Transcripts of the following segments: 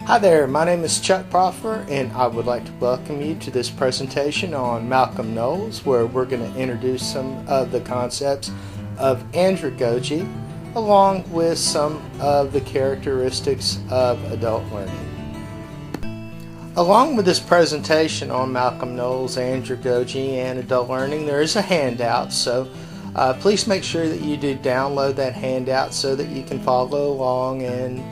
Hi there, my name is Chuck Proffer, and I would like to welcome you to this presentation on Malcolm Knowles, where we're going to introduce some of the concepts of andragogy along with some of the characteristics of adult learning. Along with this presentation on Malcolm Knowles, andragogy, and adult learning, there is a handout, so please make sure that you do download that handout so that you can follow along and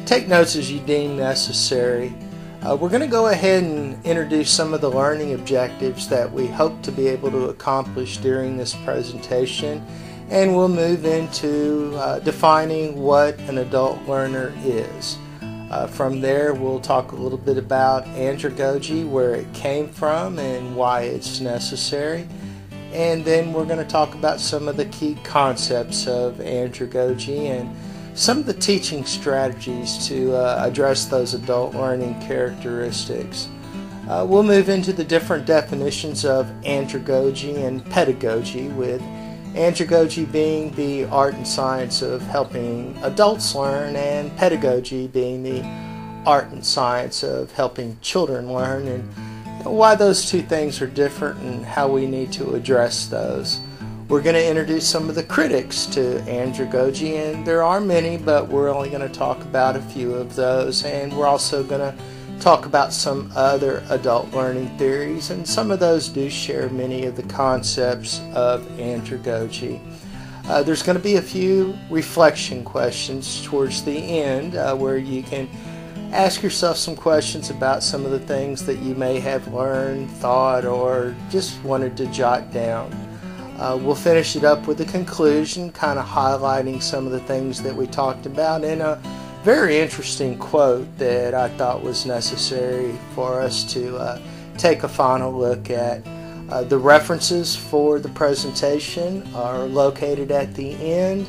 take notes as you deem necessary. We're going to go ahead and introduce some of the learning objectives that we hope to be able to accomplish during this presentation, and we'll move into defining what an adult learner is. From there, we'll talk a little bit about andragogy, where it came from and why it's necessary, and then we're going to talk about some of the key concepts of andragogy and some of the teaching strategies to address those adult learning characteristics. We'll move into the different definitions of andragogy and pedagogy, with andragogy being the art and science of helping adults learn, and pedagogy being the art and science of helping children learn, and why those two things are different and how we need to address those. We're going to introduce some of the critics to andragogy, and there are many, but we're only going to talk about a few of those, and we're also going to talk about some other adult learning theories, and some of those do share many of the concepts of andragogy. There's going to be a few reflection questions towards the end where you can ask yourself some questions about some of the things that you may have learned, thought, or just wanted to jot down. We'll finish it up with a conclusion, kind of highlighting some of the things that we talked about, and a very interesting quote that I thought was necessary for us to take a final look at. The references for the presentation are located at the end,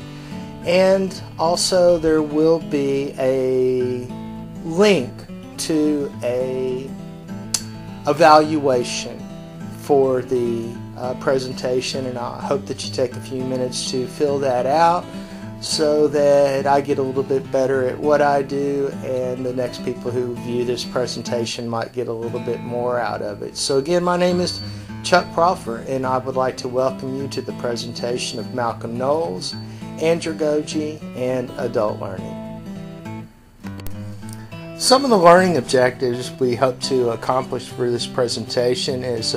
and also there will be a link to a evaluation for the presentation, and I hope that you take a few minutes to fill that out so that I get a little bit better at what I do, and the next people who view this presentation might get a little bit more out of it. So again, my name is Chuck Proffer, and I would like to welcome you to the presentation of Malcolm Knowles, andragogy, and adult learning. Some of the learning objectives we hope to accomplish for this presentation is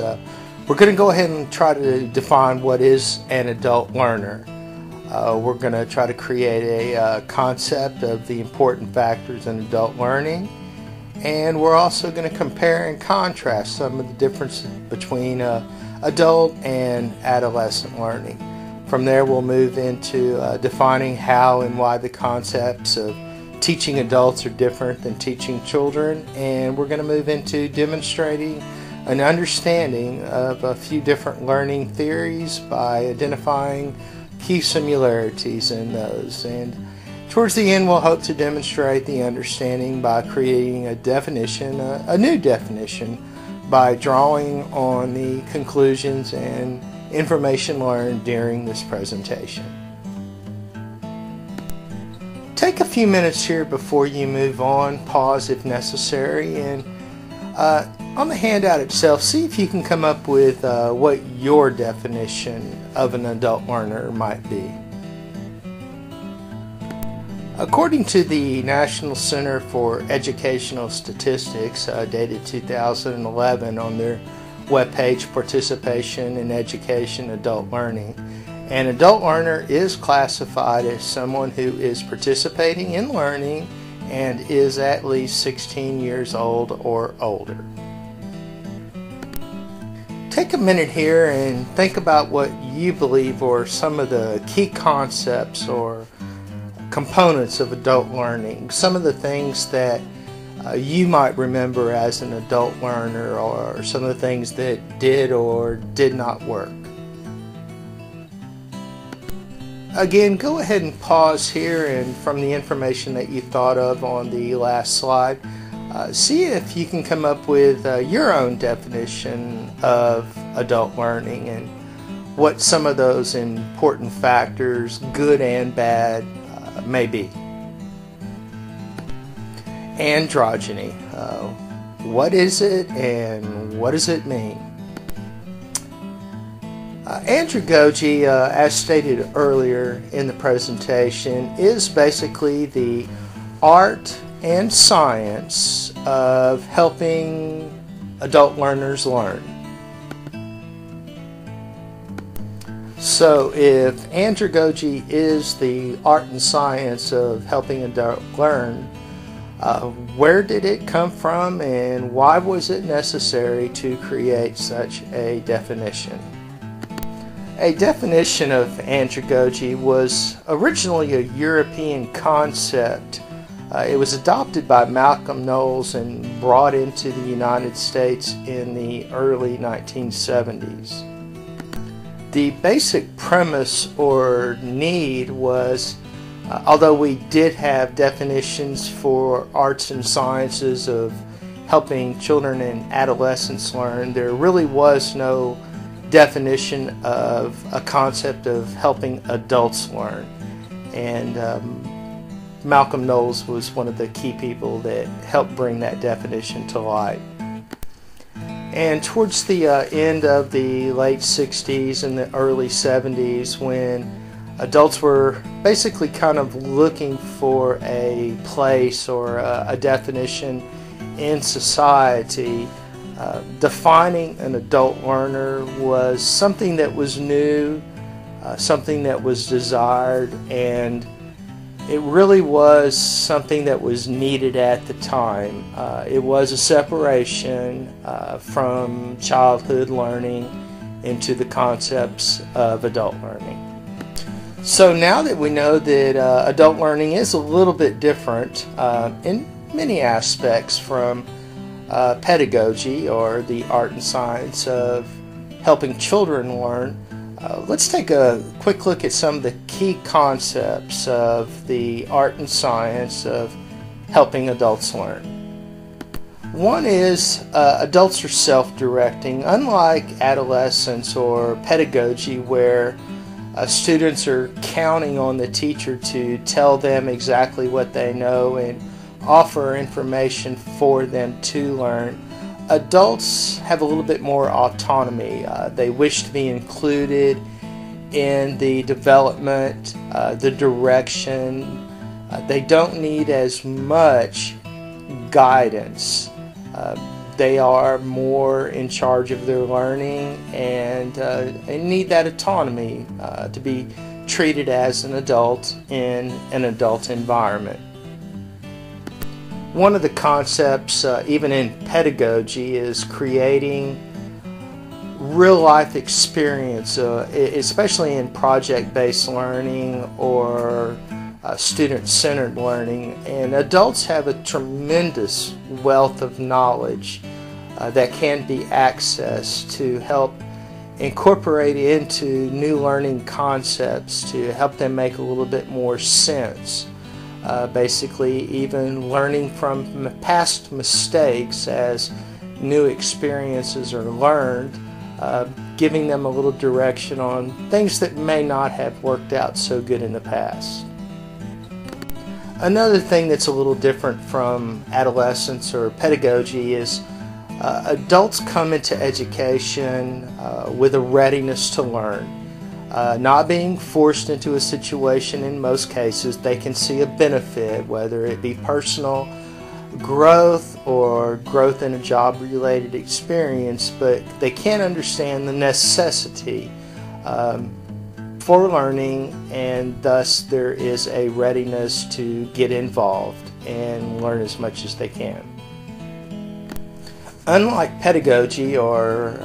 we're going to go ahead and try to define what is an adult learner. We're going to try to create a concept of the important factors in adult learning, and we're also going to compare and contrast some of the differences between adult and adolescent learning. From there, we'll move into defining how and why the concepts of teaching adults are different than teaching children, and we're going to move into demonstrating an understanding of a few different learning theories by identifying key similarities in those. And towards the end, we'll hope to demonstrate the understanding by creating a definition, a new definition, by drawing on the conclusions and information learned during this presentation. Take a few minutes here before you move on, pause if necessary, and on the handout itself, see if you can come up with what your definition of an adult learner might be. According to the National Center for Educational Statistics, dated 2011, on their webpage, Participation in Education Adult Learning, an adult learner is classified as someone who is participating in learning and is at least 16 years old or older. Take a minute here and think about what you believe are some of the key concepts or components of adult learning, some of the things that you might remember as an adult learner, or some of the things that did or did not work. Again, go ahead and pause here, and from the information that you thought of on the last slide, see if you can come up with your own definition of adult learning and what some of those important factors, good and bad, may be. Androgyny. What is it and what does it mean? Andragogy, as stated earlier in the presentation, is basically the art and science of helping adult learners learn. So if andragogy is the art and science of helping adults learn, where did it come from and why was it necessary to create such a definition? A definition of andragogy was originally a European concept. It was adopted by Malcolm Knowles and brought into the United States in the early 1970s. The basic premise or need was, although we did have definitions for arts and sciences of helping children and adolescents learn, there really was no definition of a concept of helping adults learn. And Malcolm Knowles was one of the key people that helped bring that definition to light. And towards the end of the late 60s and the early 70s, when adults were basically kind of looking for a place or a definition in society, defining an adult learner was something that was new, something that was desired, and it really was something that was needed at the time. It was a separation from childhood learning into the concepts of adult learning. So now that we know that adult learning is a little bit different in many aspects from pedagogy, or the art and science of helping children learn, let's take a quick look at some of the key concepts of the art and science of helping adults learn. One is adults are self-directing, unlike adolescence or pedagogy where students are counting on the teacher to tell them exactly what they know and offer information for them to learn. Adults have a little bit more autonomy. They wish to be included in the development, the direction. They don't need as much guidance. They are more in charge of their learning and need that autonomy to be treated as an adult in an adult environment. One of the concepts, even in pedagogy, is creating real-life experience, especially in project-based learning or student-centered learning. And adults have a tremendous wealth of knowledge that can be accessed to help incorporate into new learning concepts to help them make a little bit more sense. Basically, even learning from past mistakes as new experiences are learned, giving them a little direction on things that may not have worked out so good in the past. Another thing that's a little different from adolescence or pedagogy is adults come into education with a readiness to learn. Not being forced into a situation. In most cases, they can see a benefit, whether it be personal growth or growth in a job-related experience, but they can't understand the necessity for learning, and thus there is a readiness to get involved and learn as much as they can. Unlike pedagogy or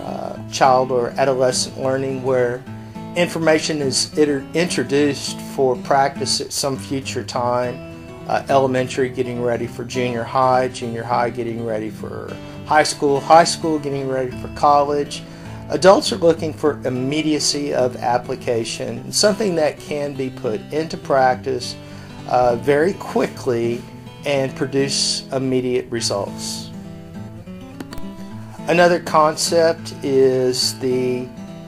child or adolescent learning, where information is introduced for practice at some future time, elementary getting ready for junior high getting ready for high school getting ready for college, adults are looking for immediacy of application, something that can be put into practice very quickly and produce immediate results. Another concept is the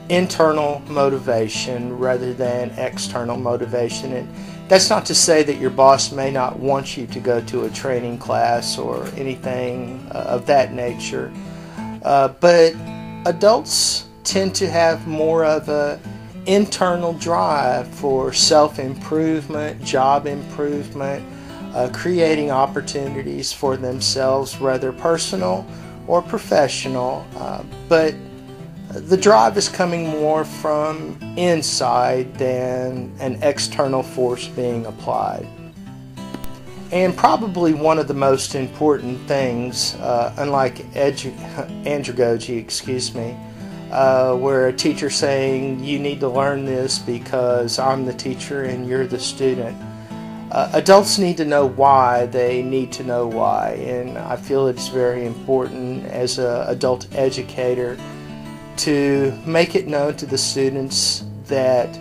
internal motivation rather than external motivation, That's not to say that your boss may not want you to go to a training class or anything of that nature, but adults tend to have more of a internal drive for self-improvement, job improvement, creating opportunities for themselves, whether personal or professional, but the drive is coming more from inside than an external force being applied. And probably one of the most important things, unlike andragogy, where a teacher saying you need to learn this because I'm the teacher and you're the student. Adults need to know why they need to know why, and I feel it's very important as an adult educator to make it known to the students that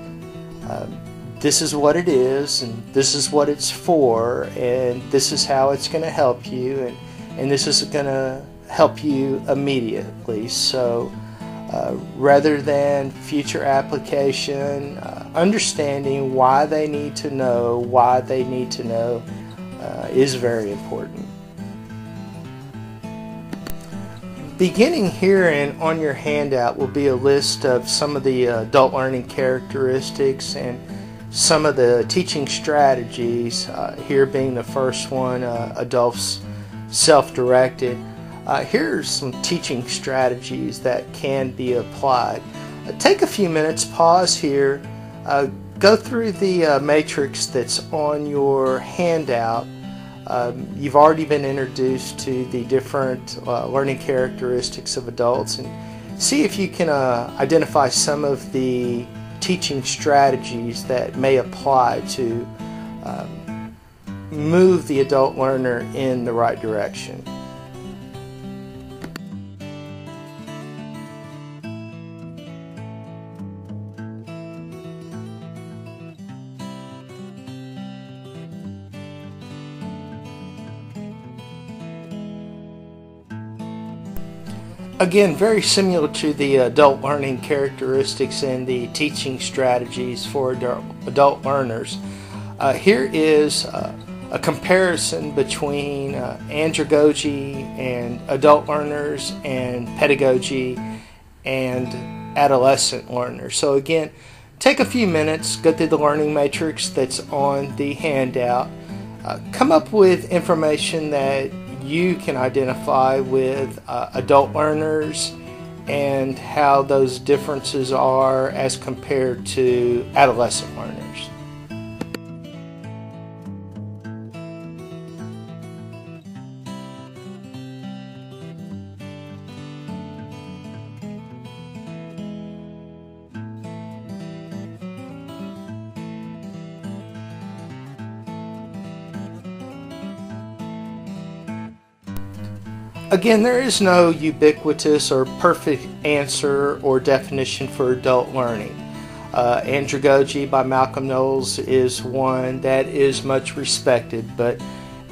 this is what it is, and this is what it's for, and this is how it's going to help you, and this is going to help you immediately. So rather than future application, understanding why they need to know is very important. Beginning here and on your handout will be a list of some of the adult learning characteristics and some of the teaching strategies, here being the first one, adults self-directed. Here's some teaching strategies that can be applied. Take a few minutes, pause here, go through the matrix that's on your handout. You've already been introduced to the different learning characteristics of adults, and see if you can identify some of the teaching strategies that may apply to move the adult learner in the right direction. Again, very similar to the adult learning characteristics and the teaching strategies for adult learners. Here is a comparison between andragogy and adult learners and pedagogy and adolescent learners. So again, take a few minutes, go through the learning matrix that's on the handout, come up with information that you can identify with adult learners and how those differences are as compared to adolescent learners. Again, there is no ubiquitous or perfect answer or definition for adult learning. Andragogy by Malcolm Knowles is one that is much respected, but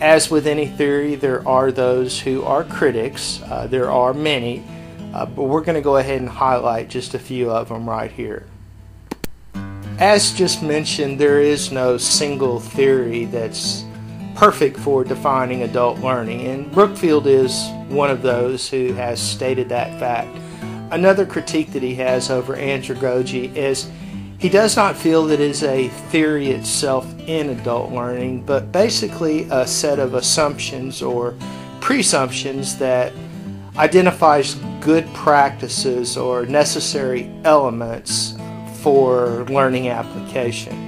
as with any theory, there are those who are critics. There are many, but we're going to go ahead and highlight just a few of them right here. As just mentioned, there is no single theory that's perfect for defining adult learning, and Brookfield is one of those who has stated that fact. Another critique that he has over andragogy is he does not feel that it is a theory itself in adult learning, but basically a set of assumptions or presumptions that identifies good practices or necessary elements for learning application.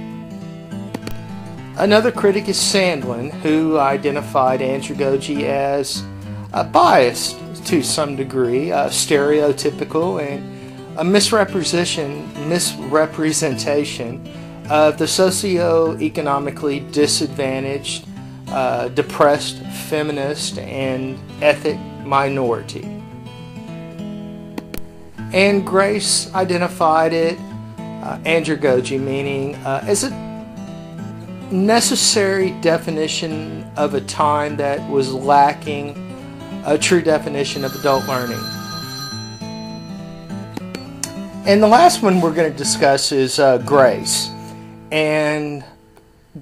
Another critic is Sandlin, who identified andragogy as biased to some degree, stereotypical, and a misrepresentation of the socioeconomically disadvantaged, depressed, feminist, and ethnic minority. And Grace identified it, andragogy, meaning as a necessary definition of a time that was lacking a true definition of adult learning. And the last one we're going to discuss is grace. And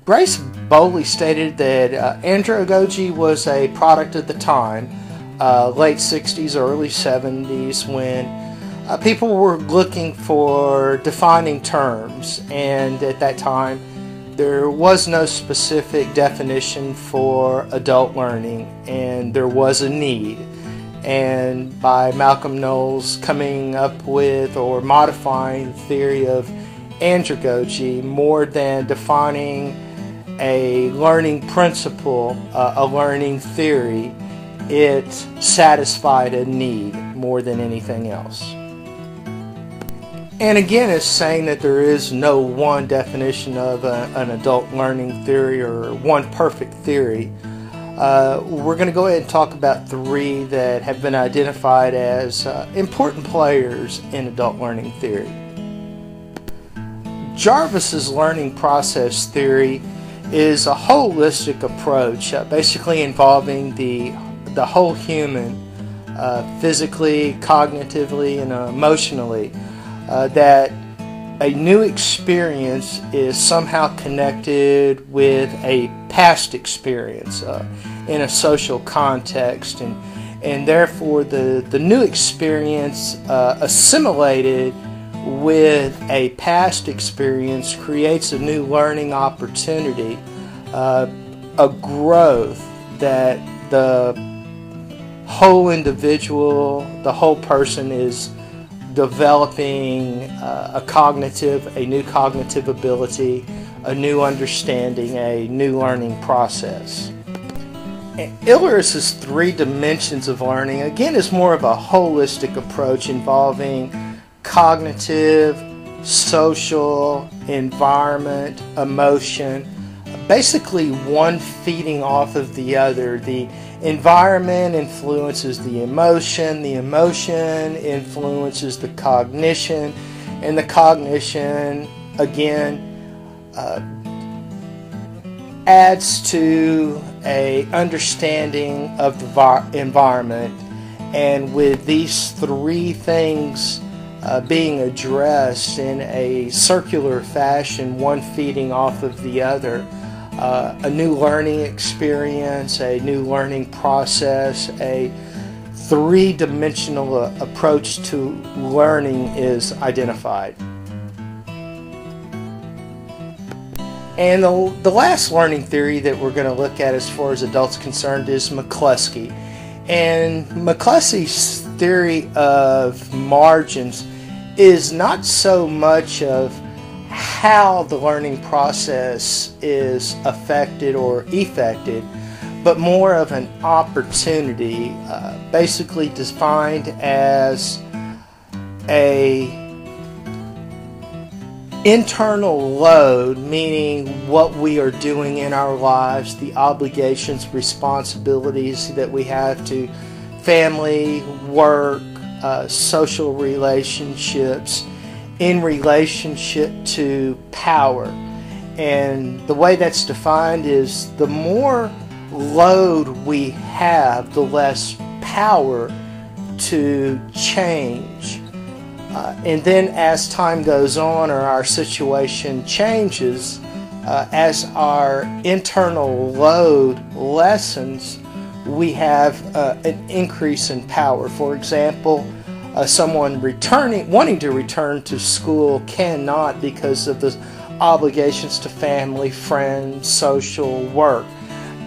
Grace boldly stated that Andragogy was a product of the time, late 60s, early 70s, when people were looking for defining terms, and at that time there was no specific definition for adult learning, and there was a need. And by Malcolm Knowles coming up with or modifying the theory of andragogy, more than defining a learning principle, a learning theory, it satisfied a need more than anything else. And again, it's saying that there is no one definition of an adult learning theory or one perfect theory. We're going to go ahead and talk about three that have been identified as important players in adult learning theory. Jarvis's learning process theory is a holistic approach, basically involving the whole human, physically, cognitively, and emotionally, that a new experience is somehow connected with a past experience in a social context, and therefore the new experience assimilated with a past experience creates a new learning opportunity, a growth that the whole individual, the whole person is developing a new cognitive ability, a new understanding, a new learning process. Iller's three dimensions of learning, again, is more of a holistic approach involving cognitive, social, environment, emotion, basically one feeding off of the other. The environment influences the emotion influences the cognition, and the cognition again adds to a understanding of the environment. And with these three things being addressed in a circular fashion, one feeding off of the other, a new learning experience, a new learning process, a three-dimensional approach to learning is identified. And the last learning theory that we're going to look at as far as adults concerned is McCluskey. And McCluskey's theory of margins is not so much of how the learning process is affected or effected, but more of an opportunity, basically defined as a internal load, meaning what we are doing in our lives, the obligations, responsibilities that we have to family, work, social relationships, in relationship to power. And the way that's defined is the more load we have, the less power to change. And then as time goes on or our situation changes, as our internal load lessens, we have an increase in power. For example, someone wanting to return to school cannot because of the obligations to family, friends, social, work.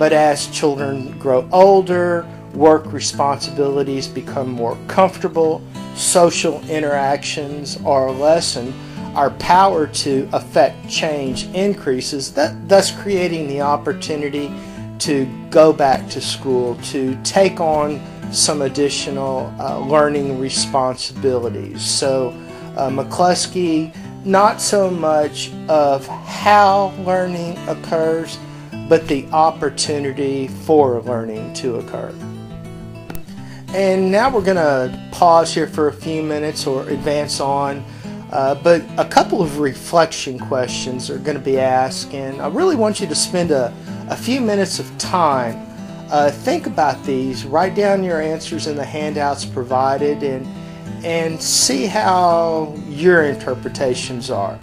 But as children grow older, work responsibilities become more comfortable, social interactions are lessened, our power to affect change increases, thus creating the opportunity to go back to school, to take on some additional learning responsibilities. So McCluskey, not so much of how learning occurs, but the opportunity for learning to occur. And now we're going to pause here for a few minutes or advance on, but a couple of reflection questions are going to be asked, and I really want you to spend a few minutes of time. Think about these, write down your answers in the handouts provided, and see how your interpretations are.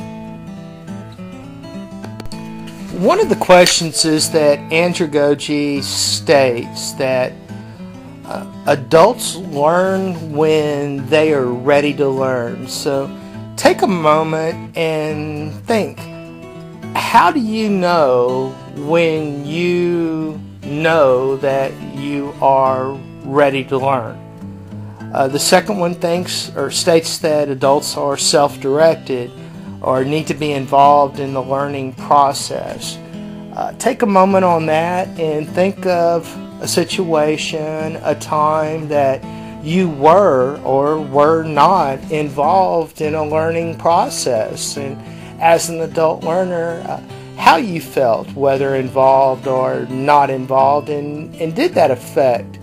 One of the questions is that Andragogy states that adults learn when they are ready to learn. So take a moment and think, how do you know when you know that you are ready to learn? The second one states that adults are self-directed or need to be involved in the learning process. Take a moment on that and think of a situation, a time that you were or were not involved in a learning process, and as an adult learner, how you felt, whether involved or not involved, and did that affect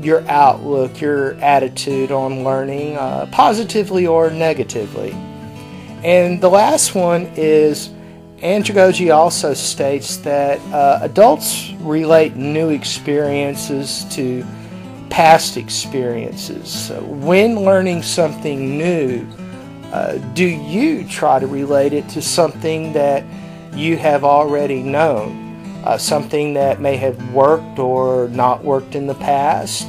your outlook, your attitude on learning, positively or negatively. And the last one is, Andragogy also states that adults relate new experiences to past experiences. So when learning something new, do you try to relate it to something that you have already known, something that may have worked or not worked in the past,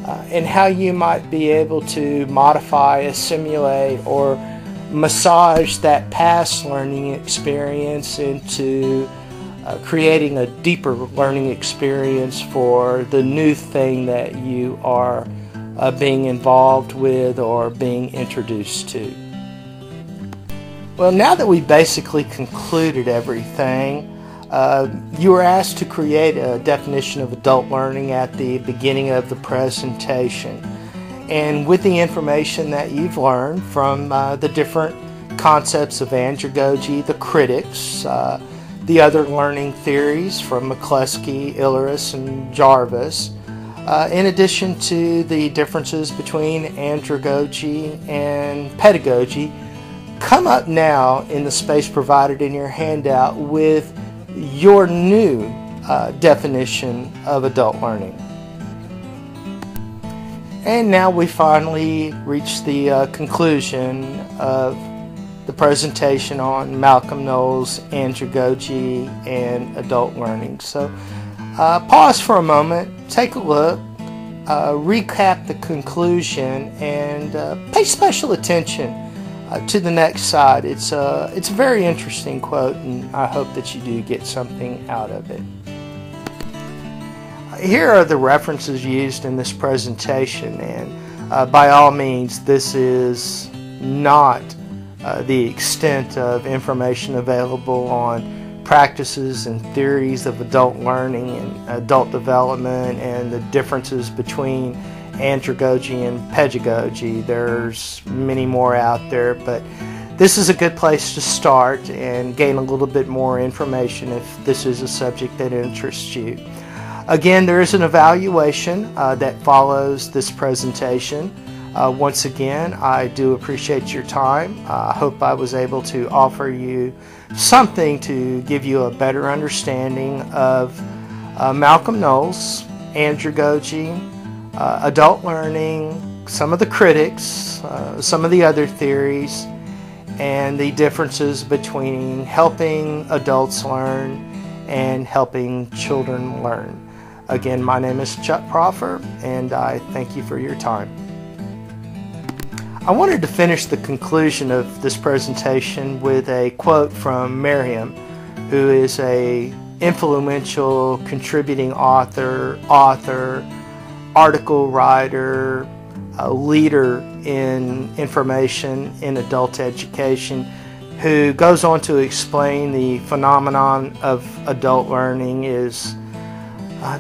and how you might be able to modify, assimilate, or massage that past learning experience into creating a deeper learning experience for the new thing that you are being involved with or being introduced to. Well, now that we basically concluded everything, you were asked to create a definition of adult learning at the beginning of the presentation. And with the information that you've learned from the different concepts of Andragogy, the critics, the other learning theories from McCluskey, Illyris, and Jarvis, in addition to the differences between Andragogy and pedagogy, come up now in the space provided in your handout with your new definition of adult learning. And now we finally reach the conclusion of the presentation on Malcolm Knowles, Andragogy, and adult learning. So pause for a moment, take a look, recap the conclusion, and pay special attention to the next slide. It's a very interesting quote, and I hope that you do get something out of it. Here are the references used in this presentation, and by all means, this is not the extent of information available on practices and theories of adult learning and adult development and the differences between Andragogy and pedagogy. There's many more out there, but this is a good place to start and gain a little bit more information if this is a subject that interests you. Again, there is an evaluation that follows this presentation. Once again, I do appreciate your time. I hope I was able to offer you something to give you a better understanding of Malcolm Knowles, Andragogy, adult learning, some of the critics, some of the other theories, and the differences between helping adults learn and helping children learn. Again, my name is Chuck Proffer, and I thank you for your time. I wanted to finish the conclusion of this presentation with a quote from Merriam, who is an influential contributing author, article writer, a leader in information in adult education, who goes on to explain the phenomenon of adult learning is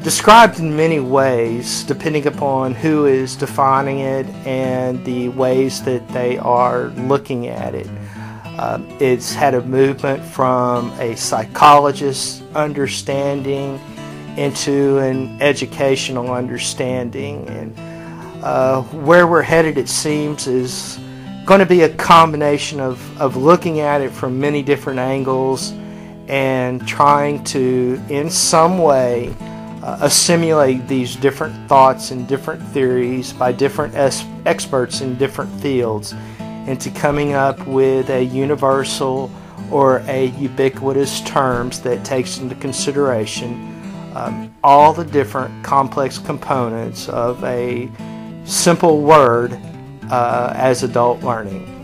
described in many ways depending upon who is defining it and the ways that they are looking at it. It's had a movement from a psychologist's understanding into an educational understanding, and where we're headed, it seems, is going to be a combination of looking at it from many different angles and trying to, in some way, assimilate these different thoughts and different theories by different experts in different fields into coming up with a universal or a ubiquitous terms that takes into consideration all the different complex components of a simple word as adult learning.